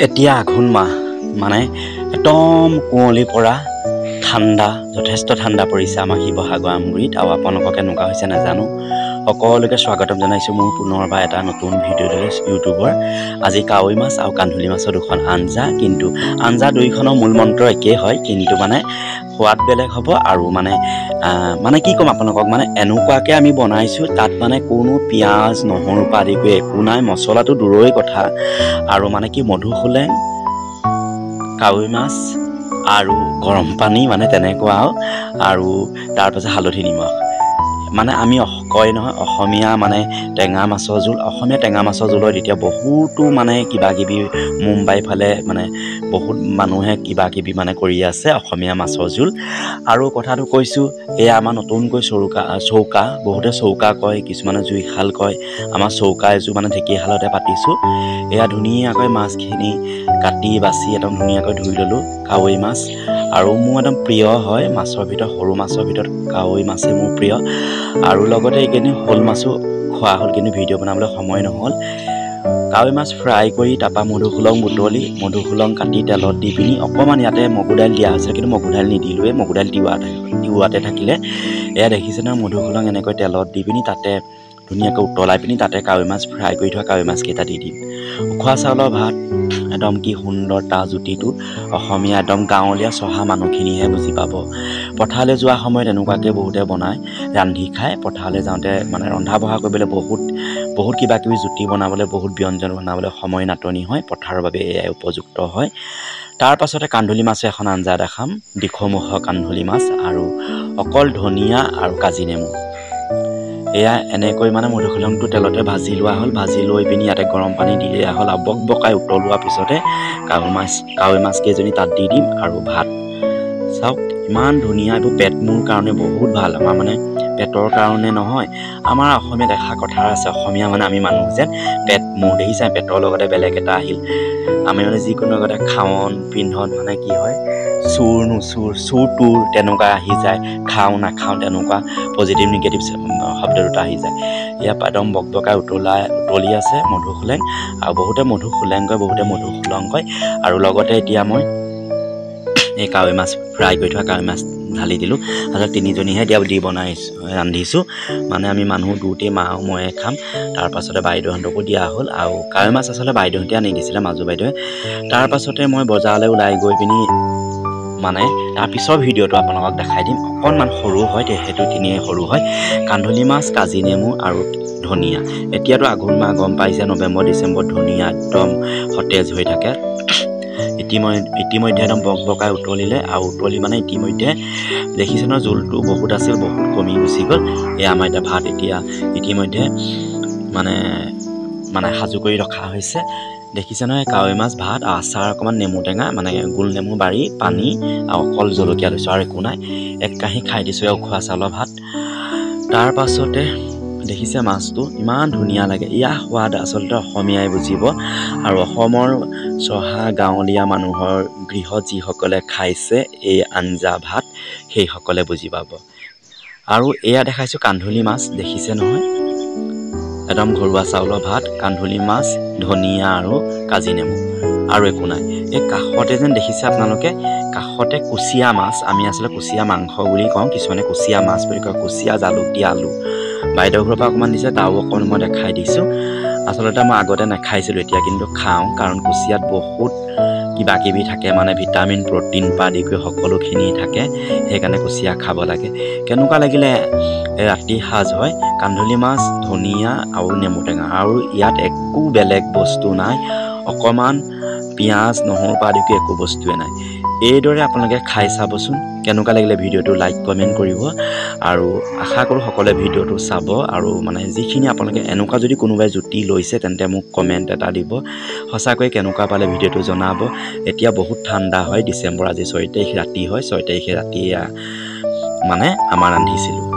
এতিয়া আঘোণ মাহ মানে একদম কুঁৱলীৰ পৰা ঠাণ্ডা যথেষ্ট ঠাণ্ডা পৰিছে আমাৰ শিৱসাগৰ আমগুৰিত আৰু আপোনালোকক কেনেকুৱা হৈছে নাজানো সকলোকে স্বাগতম জনাইছোঁ মোৰ পুনৰবাৰ এটা নতুন ভিডিঅ'লৈ ইউটিউবৰ আজি কাৱৈ মাছ আৰু কান্ধুলি মাছৰ দুখন আঞ্জা কিন্তু আঞ্জা দুইখনৰ মূল মন্ত্ৰ একেই হয় কিন্তু মানে সোৱাদ বেলেগ হ'ব আৰু মানে কি ক'ম আপোনালোকক মানে এনেকুৱাকৈ আমি বনাইছোঁ তাত মানে কোনো পিঁয়াজ নহৰু পৰা আদি কৰি একো নাই মছলাটো দূৰৰে কথা আৰু মানে কি মধুসোলেং কাৱৈ মাছ আৰু গৰম পানী মানে তেনেকুৱা আৰু তাৰপাছত হালধি নিমখ মানে আমি কয় নহয় অসমীয়া মানে টেঙা মাছৰ জোল অসমীয়া টেঙা মাছৰ জোলত এতিয়া বহুতো মানে কিবাকিবি মুম্বাই ফালে মানে বহুত মানুহে কিবাকিবি মানে কৰি আছে অসমীয়া মাছৰ জোল আৰু কথাটো কৈছোঁ এয়া আমাৰ নতুনকৈ চৌকা বহুতে চৌকা কয় কিছুমানে জুইশাল কয় আমাৰ চৌকা এযোৰ মানে ঢেঁকীশালতে পাতিছোঁ এয়া ধুনীয়াকৈ মাছখিনি কাটি বাছি একদম ধুনীয়াকৈ ধুই ল'লোঁ কাৱৈ মাছ আৰু মোৰ একদম প্ৰিয় হয় মাছৰ ভিতৰত সৰু মাছৰ ভিতৰত কাৱৈ মাছেই মোৰ প্ৰিয় আৰু লগতে এইখিনি শ'ল মাছো খোৱা হ'ল কিন্তু ভিডিঅ' বনাবলৈ সময় নহ'ল কাৱৈ মাছ ফ্ৰাই কৰি তাৰপৰা মধুসোলং বুটলি মধুসোলং কাটি তেলত দি পিনি অকণমান ইয়াতে মগু দাইল দিয়া হৈছিলে কিন্তু মগু দাইল নিদিলোঁৱে মগু দাইল তিওৱাতে থাকিলে এয়া দেখিছে নহয় মধুসোলং এনেকৈ তেলত দি পিনি তাতে ধুনীয়াকৈ উতলাই পিনি তাতে কাৱৈ মাছ ফ্ৰাই কৰি থোৱা কাৱৈ মাছকেইটা দি দিম উখোৱা চাউলৰ ভাত একদম কি সুন্দৰ তাৰ জুতিটো অসমীয়া একদম গাঁৱলীয়া চহা মানুহখিনিহে বুজি পাব পথাৰলৈ যোৱা সময়ত এনেকুৱাকৈ বহুতে বনায় ৰান্ধি খায় পথাৰলৈ যাওঁতে মানে ৰন্ধা বঢ়া কৰিবলৈ বহুত কিবাকিবি জুতি বনাবলৈ বহুত ব্যঞ্জন বনাবলৈ সময় নাটনি হয় পথাৰৰ বাবে এয়াই উপযুক্ত হয় তাৰ পাছতে কান্ধুলি মাছৰ এখন আঞ্জা দেখাম দিখৌমুখৰ কান্ধুলি মাছ আৰু অকল ধনিয়া আৰু কাজি নেমু এয়া এনেকৈ মানে মধুসোলংটো তেলতে ভাজি লোৱা হ'ল ভাজি লৈ পিনি ইয়াতে গৰম পানী দি দিয়া হ'ল আৰু বকবকাই উতলোৱাৰ পিছতে কাৱৈ মাছ কেইজনী তাত দি দিম আৰু ভাত চাওক ইমান ধুনীয়া এইবোৰ পেট মোৰ কাৰণে বহুত ভাল আমাৰ মানে পেটৰ কাৰণে নহয় আমাৰ অসমীয়াত এষাৰ কথা আছে অসমীয়া মানে আমি মানুহ যেন পেট মোৰ দেখিছে পেটৰ লগতে বেলেগ এটা আহিল আমি মানে যিকোনো লগতে খাৱন পিন্ধন মানে কি হয় চুৰ নুচুৰ চুৰ তুৰ তেনেকুৱা আহি যায় খাওঁ নাখাওঁ তেনেকুৱা পজিটিভ নিগেটিভ শব্দ দুটা আহি যায় ইয়াৰ পৰা একদম বকবকাই উতলি আছে মধুসোলেং আৰু বহুতে মধুসোলেং কয় বহুতে মধুসোলং কয় আৰু লগতে এতিয়া মই এই কাৱৈ মাছ ফ্ৰাই কৰি থোৱা কাৱৈ মাছ ঢালি দিলোঁ আচলতে তিনিজনীহে দি ৰান্ধিছোঁ মানে আমি মানুহ দুটেই মা আৰু ময়ে খাম তাৰপাছতে বাইদেউহঁতকো দিয়া হ'ল আৰু কাৱৈ মাছ আচলতে বাইদেউহঁতে আনি দিছিলে মাজু বাইদেৱে তাৰপাছতে মই বজাৰলৈ ওলাই গৈ পিনি মানে তাৰ পিছৰ ভিডিঅ'টো আপোনালোকক দেখাই দিম অকণমান সৰু হয় সেইটো তিনিয়ে সৰু হয় কান্ধুলি মাছ কাজি নেমু আৰু ধনিয়া এতিয়াতো আঘোণ মাহ গম পাইছে নৱেম্বৰ ডিচেম্বৰ ধনিয়া একদম সতেজ হৈ থাকে ইতিমধ্যে একদম বকবকাই উতলিলে আৰু উতলি মানে ইতিমধ্যে দেখিছে ন জোলটো বহুত আছিল বহুত কমি গুচি গ'ল এয়া আমাৰ এতিয়া ভাত এতিয়া ইতিমধ্যে মানে সাজু কৰি ৰখা হৈছে দেখিছে নহয় কাৱৈ মাছ ভাত আচাৰ অকণমান নেমু টেঙা মানে গোল নেমু বাৰী পানী আৰু অকল জলকীয়া লৈছোঁ আৰু একো নাই এক কাঁহী খাই দিছোঁ আৰু উখোৱা চাউলৰ ভাত তাৰ পাছতে দেখিছে মাছটো ইমান ধুনীয়া লাগে ইয়াৰ সোৱাদ আচলতে অসমীয়াই বুজিব আৰু অসমৰ চহা গাঁৱলীয়া মানুহৰ গৃহত যিসকলে খাইছে এই আঞ্জা ভাত সেইসকলে বুজি পাব আৰু এয়া দেখাইছোঁ কান্ধুলি মাছ দেখিছে নহয় একদম ঘৰুৱা চাউলৰ ভাত কান্ধুলি মাছ ধনিয়া আৰু কাজি নেমু আৰু একো নাই এই কাষতে যেন দেখিছে আপোনালোকে কাষতে কুচিয়া মাছ আমি আচলতে কুচিয়া মাংস বুলি কওঁ কিছুমানে কুচিয়া মাছ বুলি কয় কুচিয়া জালুক দিয়া আলু বাইদেউৰ ঘৰৰ পৰা অকণমান দিছে তাও অকণমান মই দেখাই দিছোঁ আচলতে মই আগতে নাখাইছিলোঁ এতিয়া কিন্তু খাওঁ কাৰণ কুচিয়াত বহুত কিবাকিবি থাকে মানে ভিটামিন প্ৰ'টিন পৰা আদি কৰি সকলোখিনি থাকে সেইকাৰণে কুচিয়া খাব লাগে কেনেকুৱা লাগিলে ৰাতি সাজ হয় কান্ধুলি মাছ ধনিয়া আৰু নেমু টেঙা আৰু ইয়াত একো বেলেগ বস্তু নাই অকণমান পিঁয়াজ নহৰু পৰা আদি কৰি একো বস্তুৱে নাই এইদৰে আপোনালোকে খাই চাবচোন কেনেকুৱা লাগিলে ভিডিঅ'টো লাইক কমেণ্ট কৰিব আৰু আশা কৰোঁ সকলোৱে ভিডিঅ'টো চাব আৰু মানে যিখিনি আপোনালোকে এনেকুৱা যদি কোনোবাই জুতি লৈছে তেন্তে মোক কমেণ্ট এটা দিব সঁচাকৈ কেনেকুৱা পালে ভিডিঅ'টো জনাব এতিয়া বহুত ঠাণ্ডা হয় ডিচেম্বৰ আজি 6 তাৰিখ ৰাতি হয় 6 তাৰিখে ৰাতি মানে আমাৰ ৰান্ধিছিলোঁ